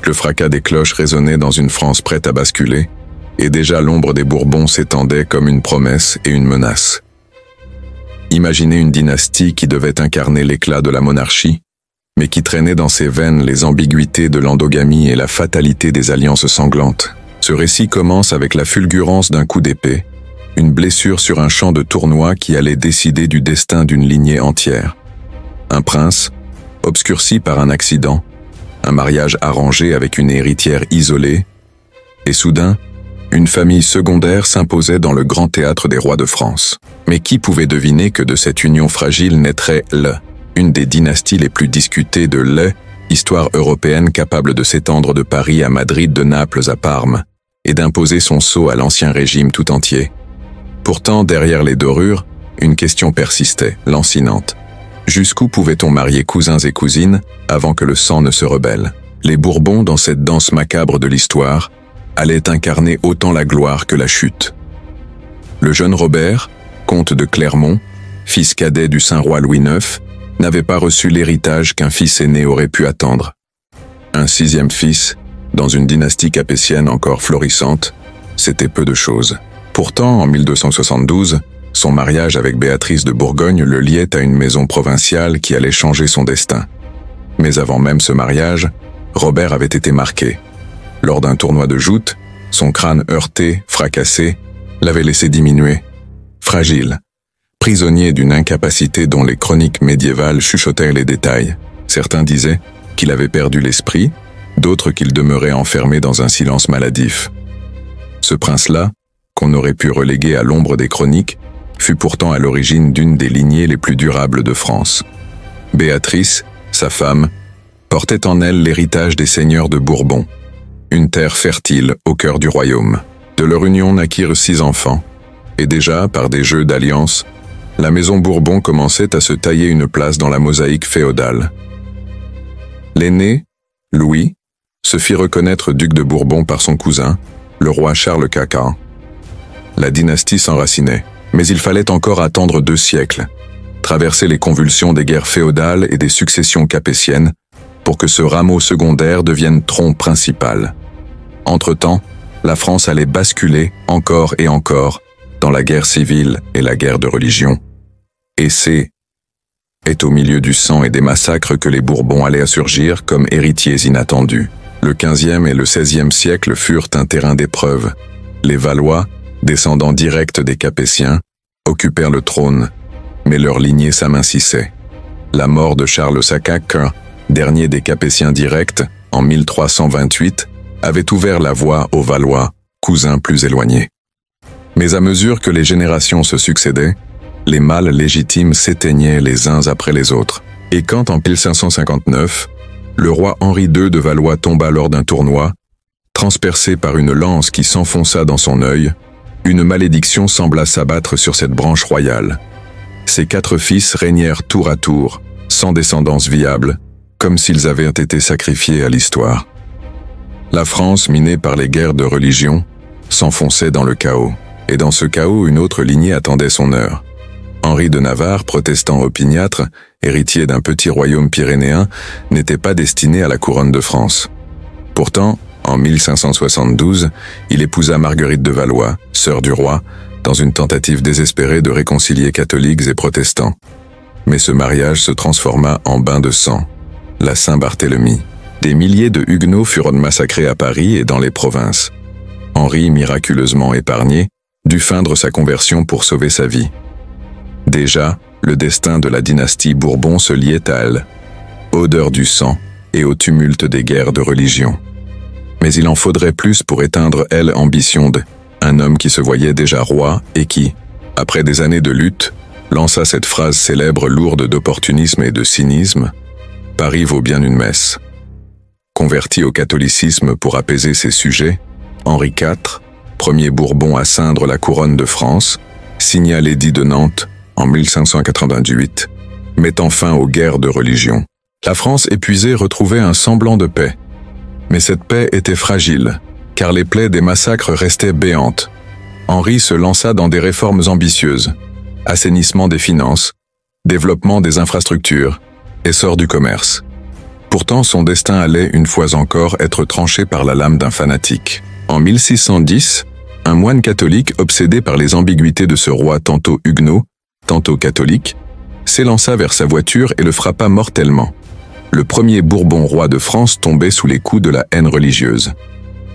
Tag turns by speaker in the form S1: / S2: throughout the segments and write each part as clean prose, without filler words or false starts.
S1: Le fracas des cloches résonnait dans une France prête à basculer, et déjà l'ombre des Bourbons s'étendait comme une promesse et une menace. Imaginez une dynastie qui devait incarner l'éclat de la monarchie, mais qui traînait dans ses veines les ambiguïtés de l'endogamie et la fatalité des alliances sanglantes. Ce récit commence avec la fulgurance d'un coup d'épée, une blessure sur un champ de tournoi qui allait décider du destin d'une lignée entière. Un prince, obscurci par un accident, un mariage arrangé avec une héritière isolée, et soudain, une famille secondaire s'imposait dans le grand théâtre des rois de France. Mais qui pouvait deviner que de cette union fragile naîtrait une des dynasties les plus discutées de l'histoire européenne, capable de s'étendre de Paris à Madrid, de Naples à Parme, et d'imposer son sceau à l'ancien régime tout entier. Pourtant, derrière les dorures, une question persistait, lancinante. Jusqu'où pouvait-on marier cousins et cousines avant que le sang ne se rebelle? Les Bourbons, dans cette danse macabre de l'histoire, allaient incarner autant la gloire que la chute. Le jeune Robert, comte de Clermont, fils cadet du Saint-Roi Louis IX, n'avait pas reçu l'héritage qu'un fils aîné aurait pu attendre. Un sixième fils, dans une dynastie capétienne encore florissante, c'était peu de choses. Pourtant, en 1272, son mariage avec Béatrice de Bourgogne le liait à une maison provinciale qui allait changer son destin. Mais avant même ce mariage, Robert avait été marqué. Lors d'un tournoi de joute, son crâne heurté, fracassé, l'avait laissé diminuer. Fragile, prisonnier d'une incapacité dont les chroniques médiévales chuchotaient les détails. Certains disaient qu'il avait perdu l'esprit, d'autres qu'il demeurait enfermé dans un silence maladif. Ce prince-là, qu'on aurait pu reléguer à l'ombre des chroniques, fut pourtant à l'origine d'une des lignées les plus durables de France. Béatrice, sa femme, portait en elle l'héritage des seigneurs de Bourbon, une terre fertile au cœur du royaume. De leur union naquirent 6 enfants, et déjà, par des jeux d'alliance, la maison Bourbon commençait à se tailler une place dans la mosaïque féodale. L'aîné, Louis, se fit reconnaître duc de Bourbon par son cousin, le roi Charles Quint. La dynastie s'enracinait, mais il fallait encore attendre 2 siècles, traverser les convulsions des guerres féodales et des successions capétiennes, pour que ce rameau secondaire devienne tronc principal. Entre-temps, la France allait basculer encore et encore dans la guerre civile et la guerre de religion. Et c'est au milieu du sang et des massacres que les Bourbons allaient surgir comme héritiers inattendus. Le XVe et le XVIe siècle furent un terrain d'épreuve. Les Valois, descendants directs des Capétiens, occupèrent le trône, mais leur lignée s'amincissait. La mort de Charles Quint, dernier des Capétiens directs, en 1328, avait ouvert la voie aux Valois, cousins plus éloignés. Mais à mesure que les générations se succédaient, les mâles légitimes s'éteignaient les uns après les autres. Et quand, en 1559, le roi Henri II de Valois tomba lors d'un tournoi, transpercé par une lance qui s'enfonça dans son œil, une malédiction sembla s'abattre sur cette branche royale. Ses 4 fils régnèrent tour à tour, sans descendance viable, comme s'ils avaient été sacrifiés à l'histoire. La France, minée par les guerres de religion, s'enfonçait dans le chaos. Et dans ce chaos, une autre lignée attendait son heure. Henri de Navarre, protestant opiniâtre, héritier d'un petit royaume pyrénéen, n'était pas destiné à la couronne de France. Pourtant, en 1572, il épousa Marguerite de Valois, sœur du roi, dans une tentative désespérée de réconcilier catholiques et protestants. Mais ce mariage se transforma en bain de sang, la Saint-Barthélemy. Des milliers de Huguenots furent massacrés à Paris et dans les provinces. Henri, miraculeusement épargné, dut feindre sa conversion pour sauver sa vie. Déjà, le destin de la dynastie Bourbon se liait à elle, odeur du sang et au tumulte des guerres de religion. Mais il en faudrait plus pour éteindre l'ambition d'un homme qui se voyait déjà roi et qui, après des années de lutte, lança cette phrase célèbre lourde d'opportunisme et de cynisme: « Paris vaut bien une messe ». Converti au catholicisme pour apaiser ses sujets, Henri IV, premier Bourbon à ceindre la couronne de France, signa l'édit de Nantes en 1598, mettant fin aux guerres de religion. La France épuisée retrouvait un semblant de paix. Mais cette paix était fragile, car les plaies des massacres restaient béantes. Henri se lança dans des réformes ambitieuses: assainissement des finances, développement des infrastructures, essor du commerce. Pourtant, son destin allait une fois encore être tranché par la lame d'un fanatique. En 1610, un moine catholique obsédé par les ambiguïtés de ce roi tantôt huguenot, tantôt catholique, s'élança vers sa voiture et le frappa mortellement. Le premier Bourbon roi de France tombait sous les coups de la haine religieuse.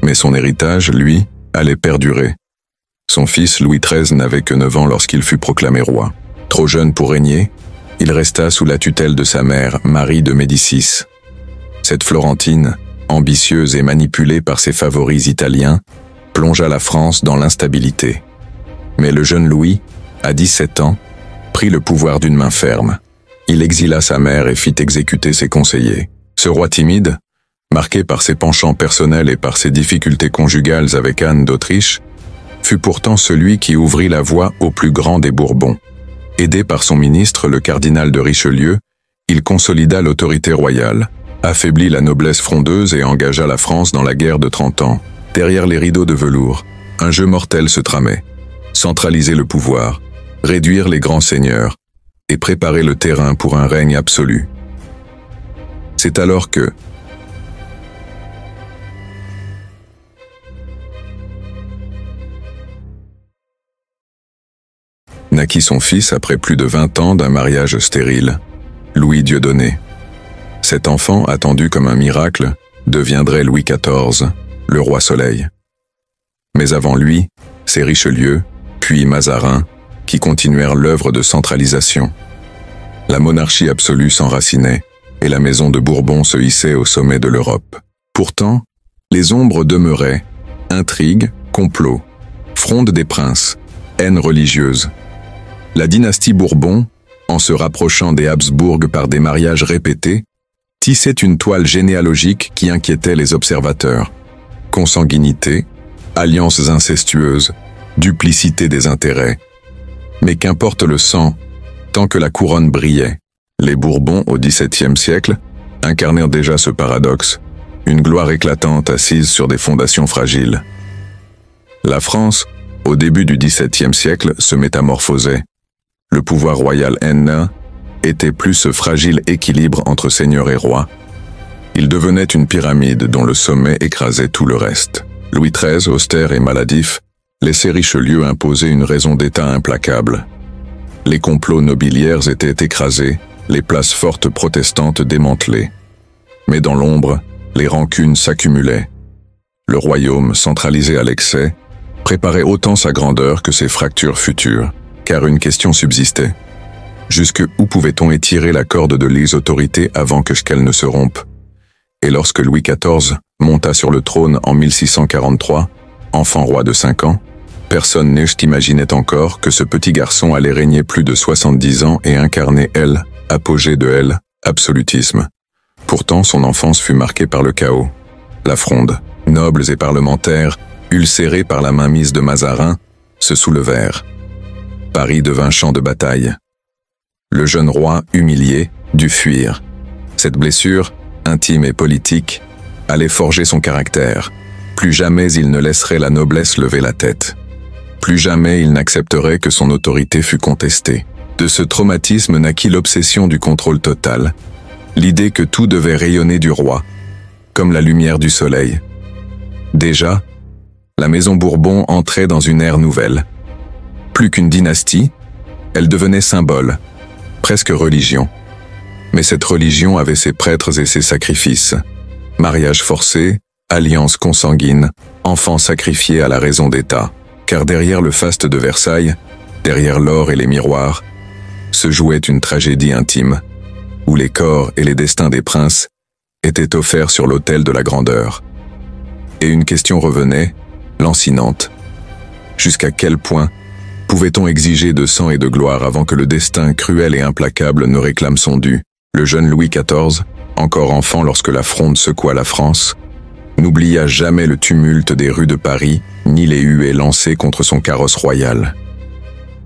S1: Mais son héritage, lui, allait perdurer. Son fils Louis XIII n'avait que 9 ans lorsqu'il fut proclamé roi. Trop jeune pour régner, il resta sous la tutelle de sa mère, Marie de Médicis. Cette Florentine, ambitieuse et manipulée par ses favoris italiens, plongea la France dans l'instabilité. Mais le jeune Louis, à 17 ans, prit le pouvoir d'une main ferme. Il exila sa mère et fit exécuter ses conseillers. Ce roi timide, marqué par ses penchants personnels et par ses difficultés conjugales avec Anne d'Autriche, fut pourtant celui qui ouvrit la voie au plus grand des Bourbons. Aidé par son ministre, le cardinal de Richelieu, il consolida l'autorité royale, affaiblit la noblesse frondeuse et engagea la France dans la guerre de 30 ans. Derrière les rideaux de velours, un jeu mortel se tramait. Centraliser le pouvoir, réduire les grands seigneurs et préparer le terrain pour un règne absolu. C'est alors que, naquit son fils après plus de 20 ans d'un mariage stérile, Louis Dieudonné. Cet enfant, attendu comme un miracle, deviendrait Louis XIV, le roi Soleil. Mais avant lui, c'est Richelieu, puis Mazarin, qui continuèrent l'œuvre de centralisation. La monarchie absolue s'enracinait, et la maison de Bourbon se hissait au sommet de l'Europe. Pourtant, les ombres demeuraient, intrigues, complots, fronde des princes, haine religieuse. La dynastie Bourbon, en se rapprochant des Habsbourg par des mariages répétés, tissait une toile généalogique qui inquiétait les observateurs. Consanguinité, alliances incestueuses, duplicité des intérêts. Mais qu'importe le sang, tant que la couronne brillait. Les Bourbons, au XVIIe siècle, incarnèrent déjà ce paradoxe, une gloire éclatante assise sur des fondations fragiles. La France, au début du XVIIe siècle, se métamorphosait. Le pouvoir royal haineux était plus ce fragile équilibre entre seigneur et roi. Il devenait une pyramide dont le sommet écrasait tout le reste. Louis XIII, austère et maladif, laissait Richelieu imposer une raison d'État implacable. Les complots nobiliaires étaient écrasés, les places fortes protestantes démantelées. Mais dans l'ombre, les rancunes s'accumulaient. Le royaume, centralisé à l'excès, préparait autant sa grandeur que ses fractures futures, car une question subsistait. Jusque où pouvait-on étirer la corde de les autorités avant qu'elle ne se rompe? Et lorsque Louis XIV monta sur le trône en 1643, enfant roi de 5 ans, personne n'imaginait encore que ce petit garçon allait régner plus de 70 ans et incarner apogée de absolutisme. Pourtant, son enfance fut marquée par le chaos. La fronde, nobles et parlementaires, ulcérés par la mainmise de Mazarin, se soulevèrent. Paris devint champ de bataille. Le jeune roi, humilié, dut fuir. Cette blessure, intime et politique, allait forger son caractère. Plus jamais il ne laisserait la noblesse lever la tête. Plus jamais il n'accepterait que son autorité fût contestée. De ce traumatisme naquit l'obsession du contrôle total, l'idée que tout devait rayonner du roi, comme la lumière du soleil. Déjà, la maison Bourbon entrait dans une ère nouvelle. Plus qu'une dynastie, elle devenait symbole, presque religion. Mais cette religion avait ses prêtres et ses sacrifices. Mariages forcés, alliances consanguines, enfants sacrifiés à la raison d'État. Car derrière le faste de Versailles, derrière l'or et les miroirs, se jouait une tragédie intime, où les corps et les destins des princes étaient offerts sur l'autel de la grandeur. Et une question revenait, lancinante. Jusqu'à quel point pouvait-on exiger de sang et de gloire avant que le destin cruel et implacable ne réclame son dû? Le jeune Louis XIV, encore enfant lorsque la fronde secoua la France, n'oublia jamais le tumulte des rues de Paris, ni les huées lancées contre son carrosse royal.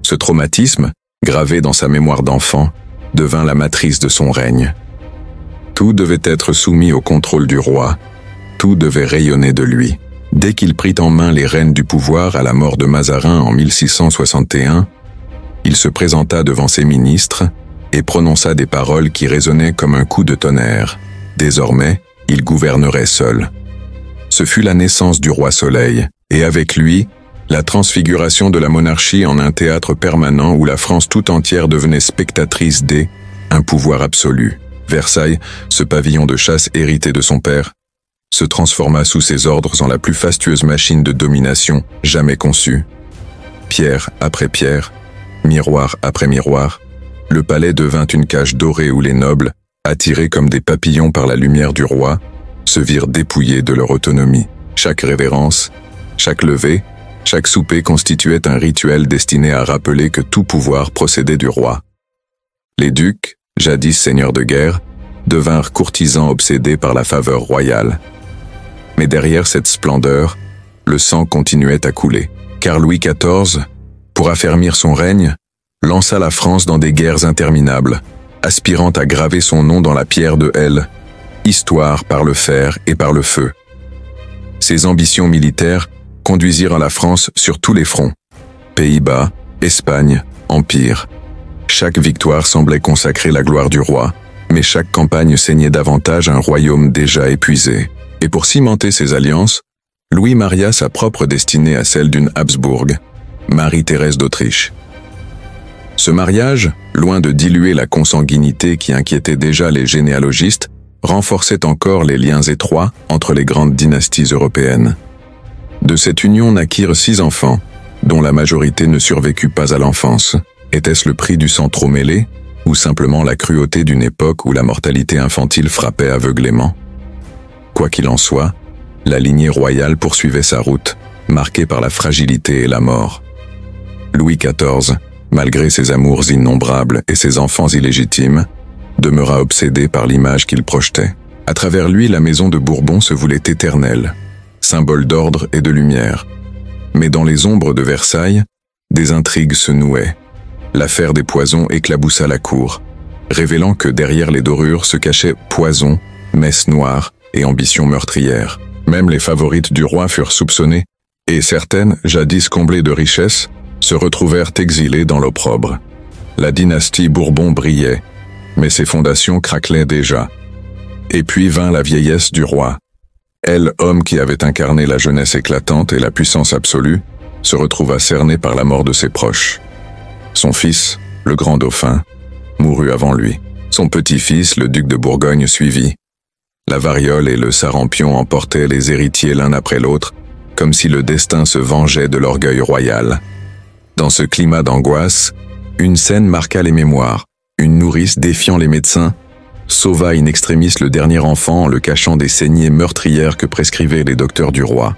S1: Ce traumatisme, gravé dans sa mémoire d'enfant, devint la matrice de son règne. Tout devait être soumis au contrôle du roi, tout devait rayonner de lui. Dès qu'il prit en main les rênes du pouvoir à la mort de Mazarin en 1661, il se présenta devant ses ministres et prononça des paroles qui résonnaient comme un coup de tonnerre. Désormais, il gouvernerait seul. Ce fut la naissance du roi Soleil, et avec lui, la transfiguration de la monarchie en un théâtre permanent où la France tout entière devenait spectatrice un pouvoir absolu. Versailles, ce pavillon de chasse hérité de son père, se transforma sous ses ordres en la plus fastueuse machine de domination jamais conçue. Pierre après pierre, miroir après miroir, le palais devint une cage dorée où les nobles, attirés comme des papillons par la lumière du roi, se virent dépouillés de leur autonomie. Chaque révérence, chaque levée, chaque souper constituait un rituel destiné à rappeler que tout pouvoir procédait du roi. Les ducs, jadis seigneurs de guerre, devinrent courtisans obsédés par la faveur royale. Mais derrière cette splendeur, le sang continuait à couler, car Louis XIV, pour affermir son règne, lança la France dans des guerres interminables, aspirant à graver son nom dans la pierre de L, histoire par le fer et par le feu. Ses ambitions militaires conduisirent la France sur tous les fronts, Pays-Bas, Espagne, Empire. Chaque victoire semblait consacrer la gloire du roi, mais chaque campagne saignait davantage un royaume déjà épuisé. Et pour cimenter ses alliances, Louis maria sa propre destinée à celle d'une Habsbourg, Marie-Thérèse d'Autriche. Ce mariage, loin de diluer la consanguinité qui inquiétait déjà les généalogistes, renforçait encore les liens étroits entre les grandes dynasties européennes. De cette union naquirent 6 enfants, dont la majorité ne survécut pas à l'enfance. Était-ce le prix du sang trop mêlé, ou simplement la cruauté d'une époque où la mortalité infantile frappait aveuglément? Quoi qu'il en soit, la lignée royale poursuivait sa route, marquée par la fragilité et la mort. Louis XIV, malgré ses amours innombrables et ses enfants illégitimes, demeura obsédé par l'image qu'il projetait. À travers lui, la maison de Bourbon se voulait éternelle, symbole d'ordre et de lumière. Mais dans les ombres de Versailles, des intrigues se nouaient. L'affaire des poisons éclaboussa la cour, révélant que derrière les dorures se cachaient poison, messe noire et ambition meurtrière. Même les favorites du roi furent soupçonnées, et certaines, jadis comblées de richesses, se retrouvèrent exilées dans l'opprobre. La dynastie Bourbon brillait, mais ses fondations craquelaient déjà. Et puis vint la vieillesse du roi. Elle, homme qui avait incarné la jeunesse éclatante et la puissance absolue, se retrouva cerné par la mort de ses proches. Son fils, le grand dauphin, mourut avant lui. Son petit-fils, le duc de Bourgogne, suivit. La variole et le sarampion emportaient les héritiers l'un après l'autre, comme si le destin se vengeait de l'orgueil royal. Dans ce climat d'angoisse, une scène marqua les mémoires. Une nourrice, défiant les médecins, sauva in extremis le dernier enfant en le cachant des saignées meurtrières que prescrivaient les docteurs du roi.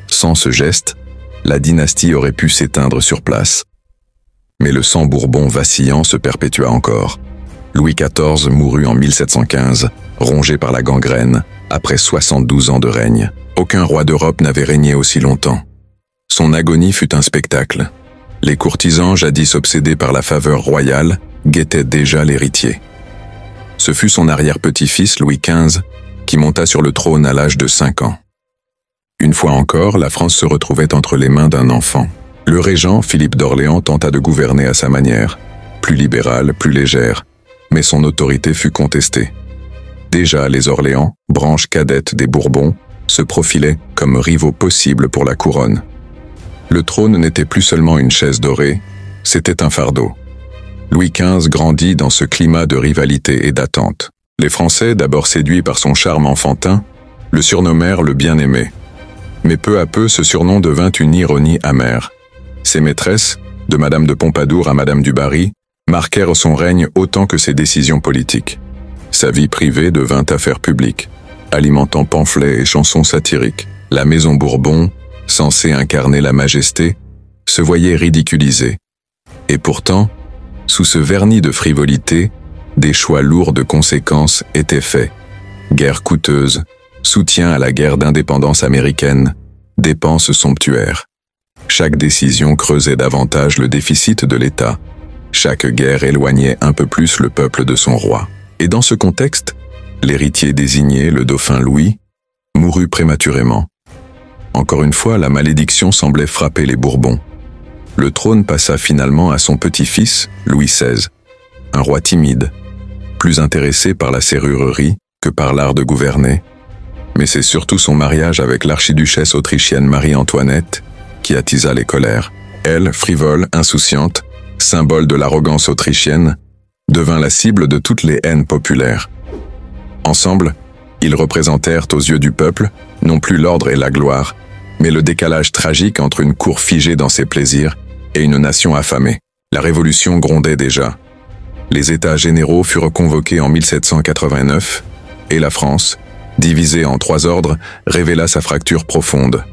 S1: Sans ce geste, la dynastie aurait pu s'éteindre sur place. Mais le sang Bourbon vacillant se perpétua encore. Louis XIV mourut en 1715, rongé par la gangrène, après 72 ans de règne. Aucun roi d'Europe n'avait régné aussi longtemps. Son agonie fut un spectacle. Les courtisans, jadis obsédés par la faveur royale, guettait déjà l'héritier. Ce fut son arrière-petit-fils, Louis XV, qui monta sur le trône à l'âge de 5 ans. Une fois encore, la France se retrouvait entre les mains d'un enfant. Le régent, Philippe d'Orléans, tenta de gouverner à sa manière, plus libérale, plus légère, mais son autorité fut contestée. Déjà, les Orléans, branche cadette des Bourbons, se profilaient comme rivaux possibles pour la couronne. Le trône n'était plus seulement une chaise dorée, c'était un fardeau. Louis XV grandit dans ce climat de rivalité et d'attente. Les Français, d'abord séduits par son charme enfantin, le surnommèrent le bien-aimé. Mais peu à peu, ce surnom devint une ironie amère. Ses maîtresses, de Madame de Pompadour à Madame du Barry, marquèrent son règne autant que ses décisions politiques. Sa vie privée devint affaire publique, alimentant pamphlets et chansons satiriques. La maison Bourbon, censée incarner la majesté, se voyait ridiculisée. Et pourtant, sous ce vernis de frivolité, des choix lourds de conséquences étaient faits. Guerre coûteuse, soutien à la guerre d'indépendance américaine, dépenses somptuaires. Chaque décision creusait davantage le déficit de l'État. Chaque guerre éloignait un peu plus le peuple de son roi. Et dans ce contexte, l'héritier désigné, le dauphin Louis, mourut prématurément. Encore une fois, la malédiction semblait frapper les Bourbons. Le trône passa finalement à son petit-fils, Louis XVI, un roi timide, plus intéressé par la serrurerie que par l'art de gouverner, mais c'est surtout son mariage avec l'archiduchesse autrichienne Marie-Antoinette qui attisa les colères. Elle, frivole, insouciante, symbole de l'arrogance autrichienne, devint la cible de toutes les haines populaires. Ensemble, ils représentèrent aux yeux du peuple non plus l'ordre et la gloire, mais le décalage tragique entre une cour figée dans ses plaisirs et une nation affamée. La Révolution grondait déjà. Les États généraux furent convoqués en 1789, et la France, divisée en 3 ordres, révéla sa fracture profonde.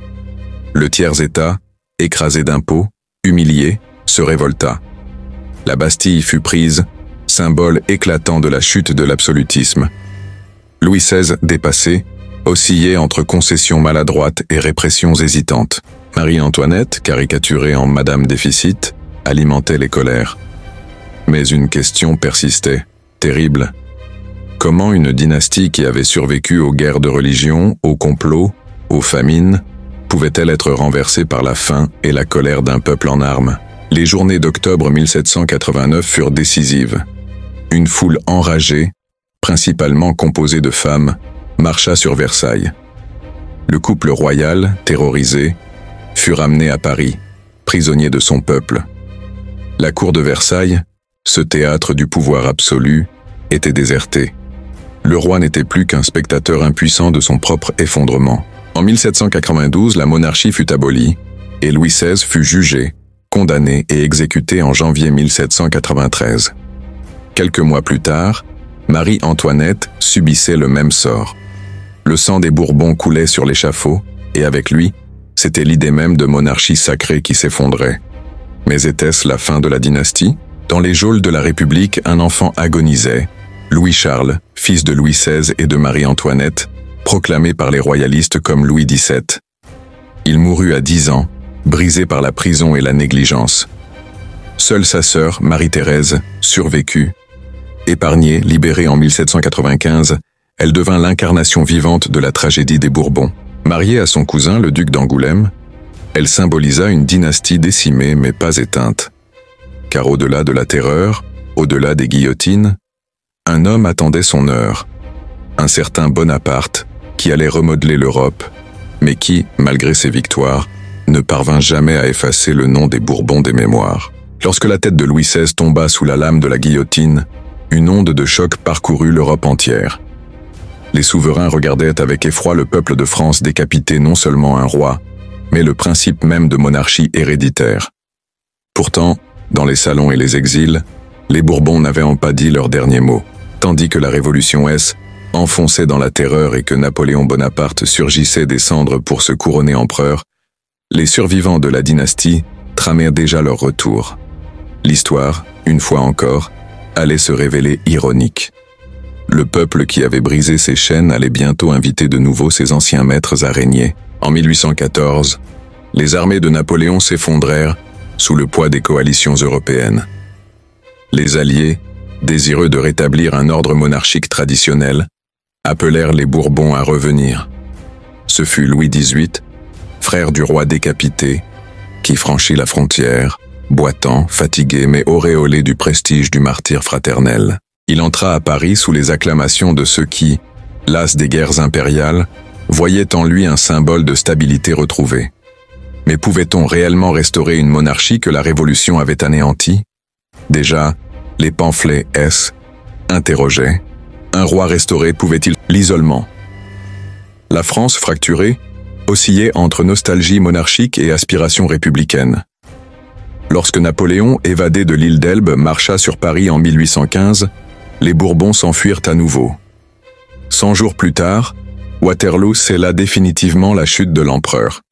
S1: Le tiers-État, écrasé d'impôts, humilié, se révolta. La Bastille fut prise, symbole éclatant de la chute de l'absolutisme. Louis XVI, dépassé, oscillait entre concessions maladroites et répressions hésitantes. Marie-Antoinette, caricaturée en Madame Déficit, alimentait les colères. Mais une question persistait, terrible. Comment une dynastie qui avait survécu aux guerres de religion, aux complots, aux famines, pouvait-elle être renversée par la faim et la colère d'un peuple en armes? Les journées d'octobre 1789 furent décisives. Une foule enragée, principalement composée de femmes, marcha sur Versailles. Le couple royal, terrorisé, fut ramené à Paris, prisonnier de son peuple. La cour de Versailles, ce théâtre du pouvoir absolu, était désertée. Le roi n'était plus qu'un spectateur impuissant de son propre effondrement. En 1792, la monarchie fut abolie, et Louis XVI fut jugé, condamné et exécuté en janvier 1793. Quelques mois plus tard, Marie-Antoinette subissait le même sort. Le sang des Bourbons coulait sur l'échafaud, et avec lui, c'était l'idée même de monarchie sacrée qui s'effondrait. Mais était-ce la fin de la dynastie? Dans les geôles de la République, un enfant agonisait, Louis-Charles, fils de Louis XVI et de Marie-Antoinette, proclamé par les royalistes comme Louis XVII. Il mourut à 10 ans, brisé par la prison et la négligence. Seule sa sœur, Marie-Thérèse, survécut. Épargnée, libérée en 1795, elle devint l'incarnation vivante de la tragédie des Bourbons. Mariée à son cousin, le duc d'Angoulême, elle symbolisa une dynastie décimée mais pas éteinte. Car au-delà de la terreur, au-delà des guillotines, un homme attendait son heure. Un certain Bonaparte, qui allait remodeler l'Europe, mais qui, malgré ses victoires, ne parvint jamais à effacer le nom des Bourbons des mémoires. Lorsque la tête de Louis XVI tomba sous la lame de la guillotine, une onde de choc parcourut l'Europe entière. Les souverains regardaient avec effroi le peuple de France décapiter non seulement un roi, mais le principe même de monarchie héréditaire. Pourtant, dans les salons et les exils, les Bourbons n'avaient pas dit leur dernier mot, tandis que la Révolution S enfonçait dans la terreur et que Napoléon Bonaparte surgissait des cendres pour se couronner empereur, les survivants de la dynastie tramèrent déjà leur retour. L'histoire, une fois encore, allait se révéler ironique. Le peuple qui avait brisé ses chaînes allait bientôt inviter de nouveau ses anciens maîtres à régner. En 1814, les armées de Napoléon s'effondrèrent sous le poids des coalitions européennes. Les Alliés, désireux de rétablir un ordre monarchique traditionnel, appelèrent les Bourbons à revenir. Ce fut Louis XVIII, frère du roi décapité, qui franchit la frontière, boitant, fatigué mais auréolé du prestige du martyr fraternel. Il entra à Paris sous les acclamations de ceux qui, las des guerres impériales, voyaient en lui un symbole de stabilité retrouvée. Mais pouvait-on réellement restaurer une monarchie que la Révolution avait anéantie? Déjà, les pamphlets S interrogeaient. Un roi restauré pouvait-il l'isolement? La France fracturée oscillait entre nostalgie monarchique et aspiration républicaine. Lorsque Napoléon, évadé de l'île d'Elbe, marcha sur Paris en 1815, les Bourbons s'enfuirent à nouveau. 100 jours plus tard, Waterloo scella définitivement la chute de l'empereur.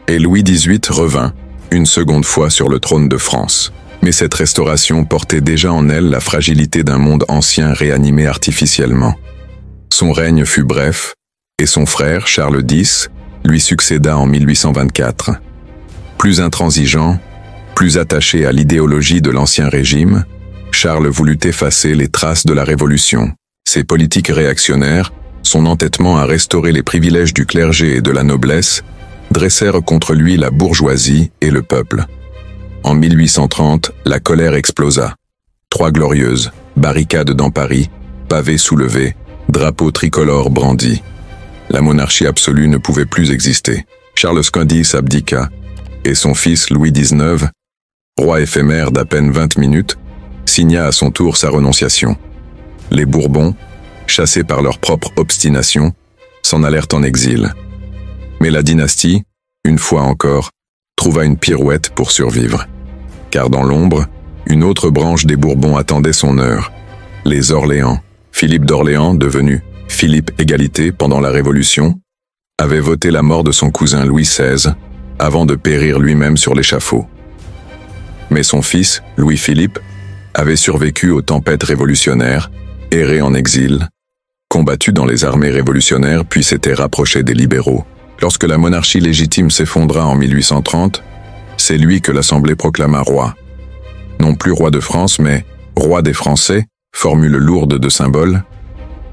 S1: Et Louis XVIII revint, une seconde fois sur le trône de France. Mais cette restauration portait déjà en elle la fragilité d'un monde ancien réanimé artificiellement. Son règne fut bref, et son frère, Charles X, lui succéda en 1824. Plus intransigeant, plus attaché à l'idéologie de l'Ancien Régime, Charles voulut effacer les traces de la Révolution. Ses politiques réactionnaires, son entêtement à restaurer les privilèges du clergé et de la noblesse, dressèrent contre lui la bourgeoisie et le peuple. En 1830, la colère explosa. 3 glorieuses, barricades dans Paris, pavés soulevés, drapeau tricolore brandi. La monarchie absolue ne pouvait plus exister. Charles X abdiqua, et son fils Louis XIX, roi éphémère d'à peine 20 minutes, signa à son tour sa renonciation. Les Bourbons, chassés par leur propre obstination, s'en allèrent en exil. Mais la dynastie, une fois encore, trouva une pirouette pour survivre. Car dans l'ombre, une autre branche des Bourbons attendait son heure. Les Orléans. Philippe d'Orléans, devenu Philippe Égalité pendant la Révolution, avait voté la mort de son cousin Louis XVI avant de périr lui-même sur l'échafaud. Mais son fils, Louis-Philippe, avait survécu aux tempêtes révolutionnaires, erré en exil, combattu dans les armées révolutionnaires puis s'était rapproché des libéraux. Lorsque la monarchie légitime s'effondra en 1830, c'est lui que l'Assemblée proclama roi. Non plus roi de France, mais roi des Français, formule lourde de symboles,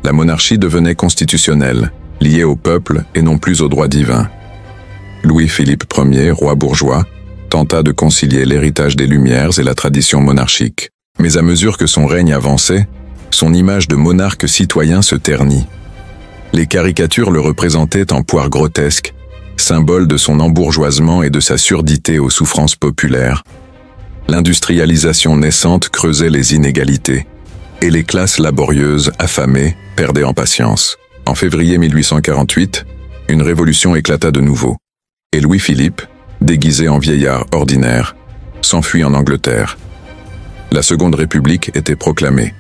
S1: la monarchie devenait constitutionnelle, liée au peuple et non plus au droit divin. Louis-Philippe Ier, roi bourgeois, tenta de concilier l'héritage des Lumières et la tradition monarchique. Mais à mesure que son règne avançait, son image de monarque citoyen se ternit. Les caricatures le représentaient en poire grotesque, symbole de son embourgeoisement et de sa surdité aux souffrances populaires. L'industrialisation naissante creusait les inégalités, et les classes laborieuses, affamées, perdaient en patience. En février 1848, une révolution éclata de nouveau, et Louis-Philippe, déguisé en vieillard ordinaire, s'enfuit en Angleterre. La Seconde République était proclamée.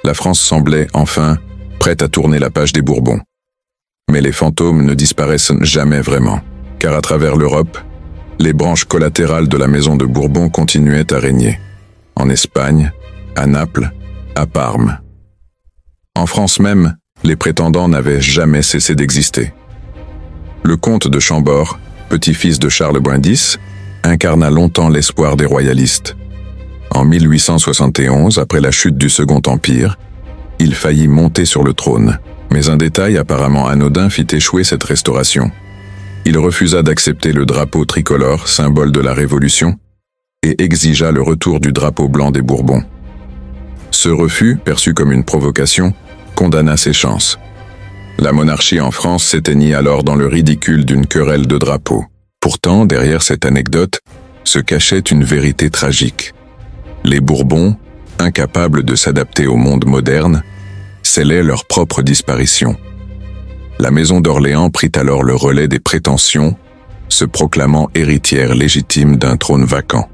S1: La France semblait, enfin, prête à tourner la page des Bourbons. Mais les fantômes ne disparaissent jamais vraiment, car à travers l'Europe, les branches collatérales de la maison de Bourbon continuaient à régner. En Espagne, à Naples, à Parme. En France même, les prétendants n'avaient jamais cessé d'exister. Le comte de Chambord, petit-fils de Charles X, incarna longtemps l'espoir des royalistes. En 1871, après la chute du Second Empire, il faillit monter sur le trône, mais un détail apparemment anodin fit échouer cette restauration. Il refusa d'accepter le drapeau tricolore, symbole de la Révolution, et exigea le retour du drapeau blanc des Bourbons. Ce refus, perçu comme une provocation, condamna ses chances. La monarchie en France s'éteignit alors dans le ridicule d'une querelle de drapeaux. Pourtant, derrière cette anecdote, se cachait une vérité tragique. Les Bourbons, incapables de s'adapter au monde moderne, scellaient leur propre disparition. La maison d'Orléans prit alors le relais des prétentions, se proclamant héritière légitime d'un trône vacant.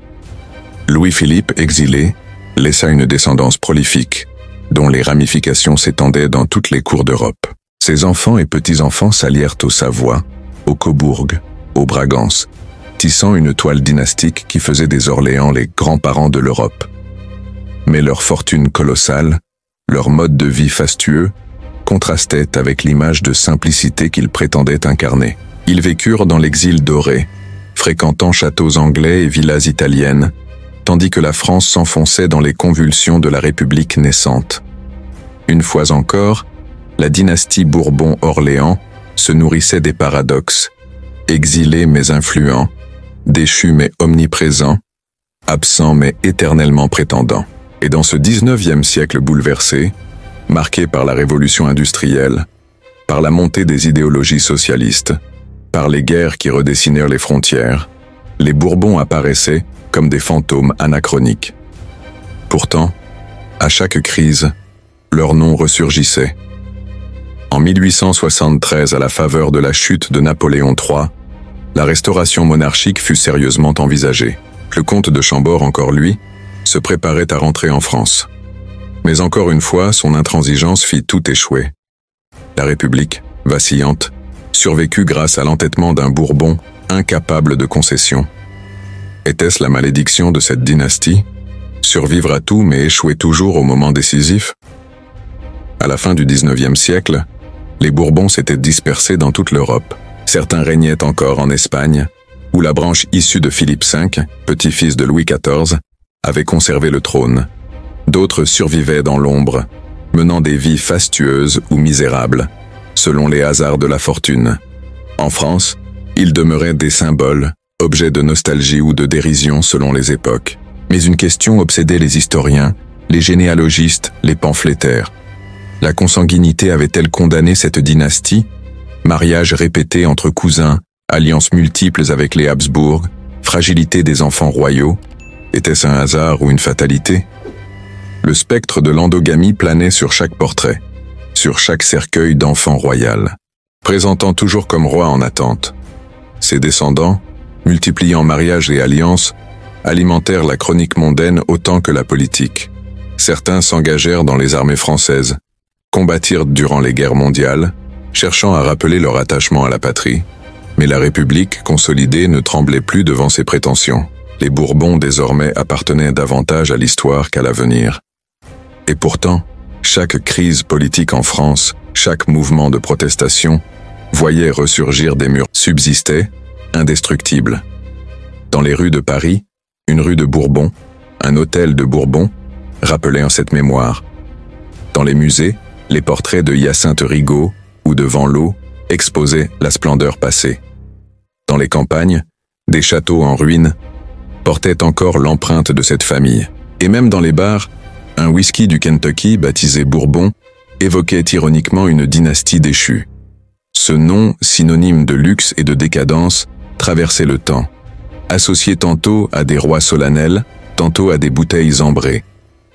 S1: Louis-Philippe, exilé, laissa une descendance prolifique, dont les ramifications s'étendaient dans toutes les cours d'Europe. Ses enfants et petits-enfants s'allièrent aux Savoie, aux Cobourg, aux Bragances, tissant une toile dynastique qui faisait des Orléans les grands-parents de l'Europe. Mais leur fortune colossale, leur mode de vie fastueux, contrastaient avec l'image de simplicité qu'ils prétendaient incarner. Ils vécurent dans l'exil doré, fréquentant châteaux anglais et villas italiennes, tandis que la France s'enfonçait dans les convulsions de la République naissante. Une fois encore, la dynastie Bourbon-Orléans se nourrissait des paradoxes, exilé mais influent, déchu mais omniprésent, absent mais éternellement prétendant. Et dans ce 19e siècle bouleversé, marqué par la révolution industrielle, par la montée des idéologies socialistes, par les guerres qui redessinèrent les frontières, les Bourbons apparaissaient comme des fantômes anachroniques. Pourtant, à chaque crise, leur nom ressurgissait. En 1873, à la faveur de la chute de Napoléon III, la restauration monarchique fut sérieusement envisagée. Le comte de Chambord, encore lui, se préparait à rentrer en France. Mais encore une fois, son intransigeance fit tout échouer. La République, vacillante, survécut grâce à l'entêtement d'un Bourbon incapable de concession. Était-ce la malédiction de cette dynastie? Survivre à tout mais échouer toujours au moment décisif? À la fin du 19e siècle, les Bourbons s'étaient dispersés dans toute l'Europe. Certains régnaient encore en Espagne, où la branche issue de Philippe V, petit-fils de Louis XIV, avait conservé le trône. D'autres survivaient dans l'ombre, menant des vies fastueuses ou misérables, selon les hasards de la fortune. En France, ils demeuraient des symboles, objets de nostalgie ou de dérision selon les époques. Mais une question obsédait les historiens, les généalogistes, les pamphlétaires. La consanguinité avait-elle condamné cette dynastie? Mariages répétés entre cousins, alliances multiples avec les Habsbourg, fragilité des enfants royaux, était-ce un hasard ou une fatalité? Le spectre de l'endogamie planait sur chaque portrait, sur chaque cercueil d'enfant royal, présentant toujours comme roi en attente. Ses descendants, multipliant mariages et alliances, alimentèrent la chronique mondaine autant que la politique. Certains s'engagèrent dans les armées françaises, combattirent durant les guerres mondiales, cherchant à rappeler leur attachement à la patrie. Mais la République consolidée ne tremblait plus devant ses prétentions. Les Bourbons désormais appartenaient davantage à l'histoire qu'à l'avenir. Et pourtant, chaque crise politique en France, chaque mouvement de protestation, voyait ressurgir des murs subsistaient, indestructibles. Dans les rues de Paris, une rue de Bourbon, un hôtel de Bourbon, rappelait en cette mémoire. Dans les musées, les portraits de Hyacinthe Rigaud ou de Vanloo exposaient la splendeur passée. Dans les campagnes, des châteaux en ruine portaient encore l'empreinte de cette famille. Et même dans les bars, un whisky du Kentucky baptisé Bourbon évoquait ironiquement une dynastie déchue. Ce nom, synonyme de luxe et de décadence, traversait le temps, associé tantôt à des rois solennels, tantôt à des bouteilles ambrées.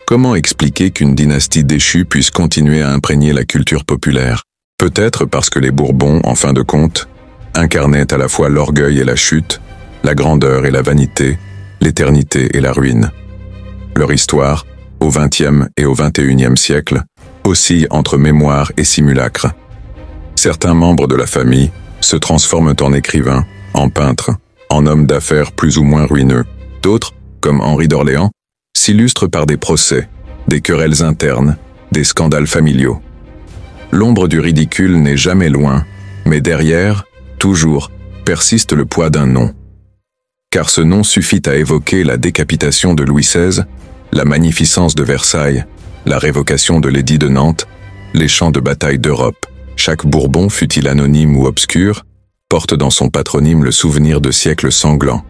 S1: Comment expliquer qu'une dynastie déchue puisse continuer à imprégner la culture populaire? Peut-être parce que les Bourbons, en fin de compte, incarnaient à la fois l'orgueil et la chute, la grandeur et la vanité, l'éternité et la ruine. Leur histoire, au XXe et au XXIe siècle, oscille entre mémoire et simulacre. Certains membres de la famille se transforment en écrivains, en peintres, en hommes d'affaires plus ou moins ruineux. D'autres, comme Henri d'Orléans, s'illustrent par des procès, des querelles internes, des scandales familiaux. L'ombre du ridicule n'est jamais loin, mais derrière, toujours, persiste le poids d'un nom. Car ce nom suffit à évoquer la décapitation de Louis XVI, la magnificence de Versailles, la révocation de l'édit de Nantes, les champs de bataille d'Europe. Chaque Bourbon, fût-il anonyme ou obscur, porte dans son patronyme le souvenir de siècles sanglants.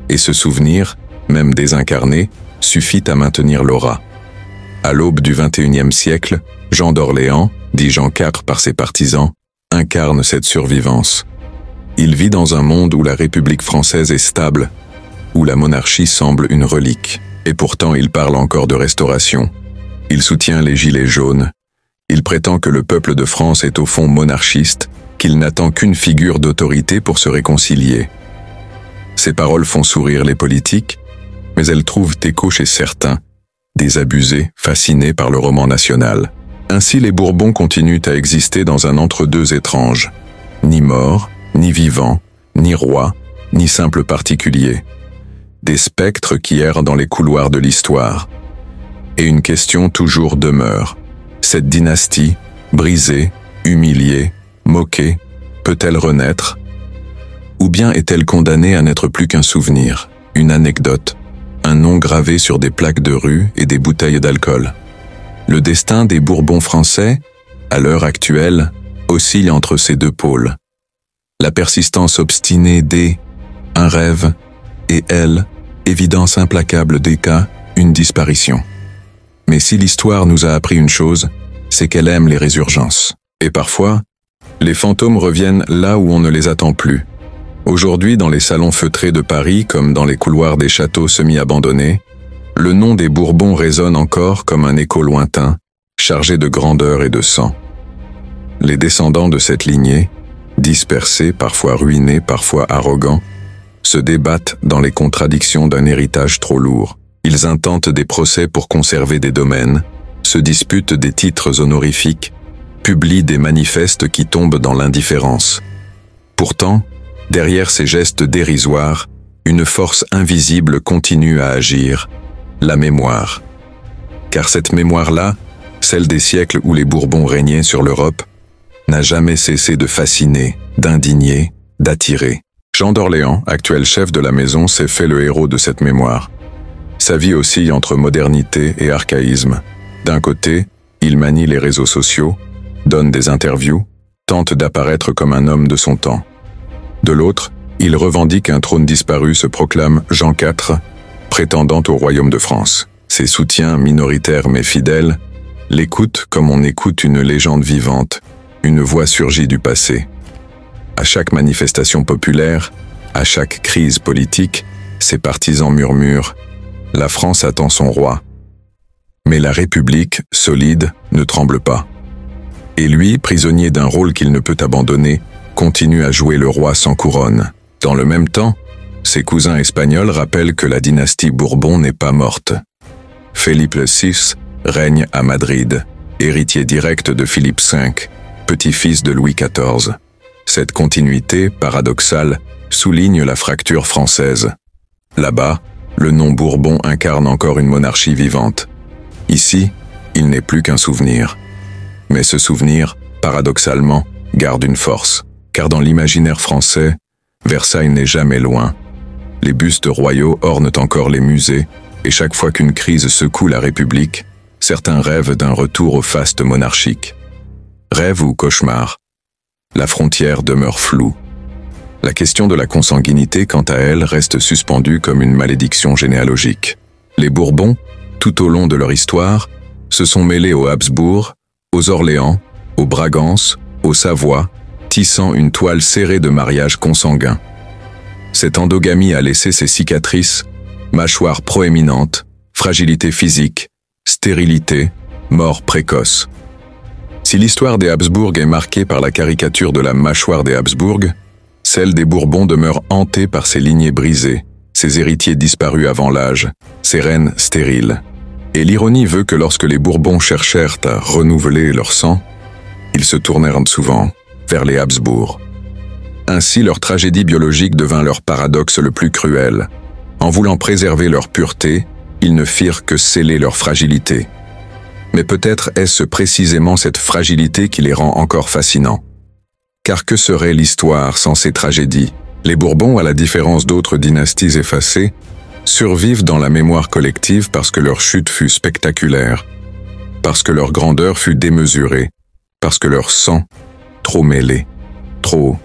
S1: Et ce souvenir, même désincarné, suffit à maintenir l'aura. À l'aube du XXIe siècle, Jean d'Orléans, dit Jean IV par ses partisans, incarne cette survivance. Il vit dans un monde où la République française est stable, où la monarchie semble une relique. Et pourtant il parle encore de restauration. Il soutient les Gilets jaunes. Il prétend que le peuple de France est au fond monarchiste, qu'il n'attend qu'une figure d'autorité pour se réconcilier. Ces paroles font sourire les politiques, mais elles trouvent écho chez certains, désabusés, fascinés par le roman national. Ainsi les Bourbons continuent à exister dans un entre-deux étrange. Ni mort, ni vivant, ni roi, ni simple particulier. Des spectres qui errent dans les couloirs de l'histoire. Et une question toujours demeure. Cette dynastie, brisée, humiliée, moquée, peut-elle renaître? Ou bien est-elle condamnée à n'être plus qu'un souvenir, une anecdote, un nom gravé sur des plaques de rue et des bouteilles d'alcool? Le destin des Bourbons français, à l'heure actuelle, oscille entre ces deux pôles. La persistance obstinée des « un rêve » et elle, évidence implacable des cas, une disparition. Mais si l'histoire nous a appris une chose, c'est qu'elle aime les résurgences. Et parfois, les fantômes reviennent là où on ne les attend plus. Aujourd'hui, dans les salons feutrés de Paris, comme dans les couloirs des châteaux semi-abandonnés, le nom des Bourbons résonne encore comme un écho lointain, chargé de grandeur et de sang. Les descendants de cette lignée, dispersés, parfois ruinés, parfois arrogants, se débattent dans les contradictions d'un héritage trop lourd. Ils intentent des procès pour conserver des domaines, se disputent des titres honorifiques, publient des manifestes qui tombent dans l'indifférence. Pourtant, derrière ces gestes dérisoires, une force invisible continue à agir, la mémoire. Car cette mémoire-là, celle des siècles où les Bourbons régnaient sur l'Europe, n'a jamais cessé de fasciner, d'indigner, d'attirer. Jean d'Orléans, actuel chef de la maison, s'est fait le héros de cette mémoire. Sa vie oscille entre modernité et archaïsme. D'un côté, il manie les réseaux sociaux, donne des interviews, tente d'apparaître comme un homme de son temps. De l'autre, il revendique un trône disparu, se proclame Jean IV, prétendant au royaume de France. Ses soutiens, minoritaires mais fidèles, l'écoute comme on écoute une légende vivante, une voix surgie du passé. À chaque manifestation populaire, à chaque crise politique, ses partisans murmurent « La France attend son roi ». Mais la République, solide, ne tremble pas. Et lui, prisonnier d'un rôle qu'il ne peut abandonner, continue à jouer le roi sans couronne. Dans le même temps, ses cousins espagnols rappellent que la dynastie Bourbon n'est pas morte. Philippe VI règne à Madrid, héritier direct de Philippe V, petit-fils de Louis XIV. Cette continuité, paradoxale, souligne la fracture française. Là-bas, le nom Bourbon incarne encore une monarchie vivante. Ici, il n'est plus qu'un souvenir. Mais ce souvenir, paradoxalement, garde une force, car dans l'imaginaire français, Versailles n'est jamais loin. Les bustes royaux ornent encore les musées, et chaque fois qu'une crise secoue la République, certains rêvent d'un retour au faste monarchique. Rêve ou cauchemar, la frontière demeure floue. La question de la consanguinité, quant à elle, reste suspendue comme une malédiction généalogique. Les Bourbons, tout au long de leur histoire, se sont mêlés aux Habsbourg, aux Orléans, aux Bragances, aux Savoie, tissant une toile serrée de mariages consanguins. Cette endogamie a laissé ses cicatrices, mâchoire proéminente, fragilité physique, stérilité, mort précoce. Si l'histoire des Habsbourg est marquée par la caricature de la mâchoire des Habsbourg, celle des Bourbons demeure hantée par ses lignées brisées, ses héritiers disparus avant l'âge, ses reines stériles. Et l'ironie veut que lorsque les Bourbons cherchèrent à renouveler leur sang, ils se tournèrent souvent vers les Habsbourg. Ainsi, leur tragédie biologique devint leur paradoxe le plus cruel. En voulant préserver leur pureté, ils ne firent que sceller leur fragilité. Mais peut-être est-ce précisément cette fragilité qui les rend encore fascinants. Car que serait l'histoire sans ces tragédies? Les Bourbons, à la différence d'autres dynasties effacées, survivent dans la mémoire collective parce que leur chute fut spectaculaire, parce que leur grandeur fut démesurée, parce que leur sang, trop mêlé, trop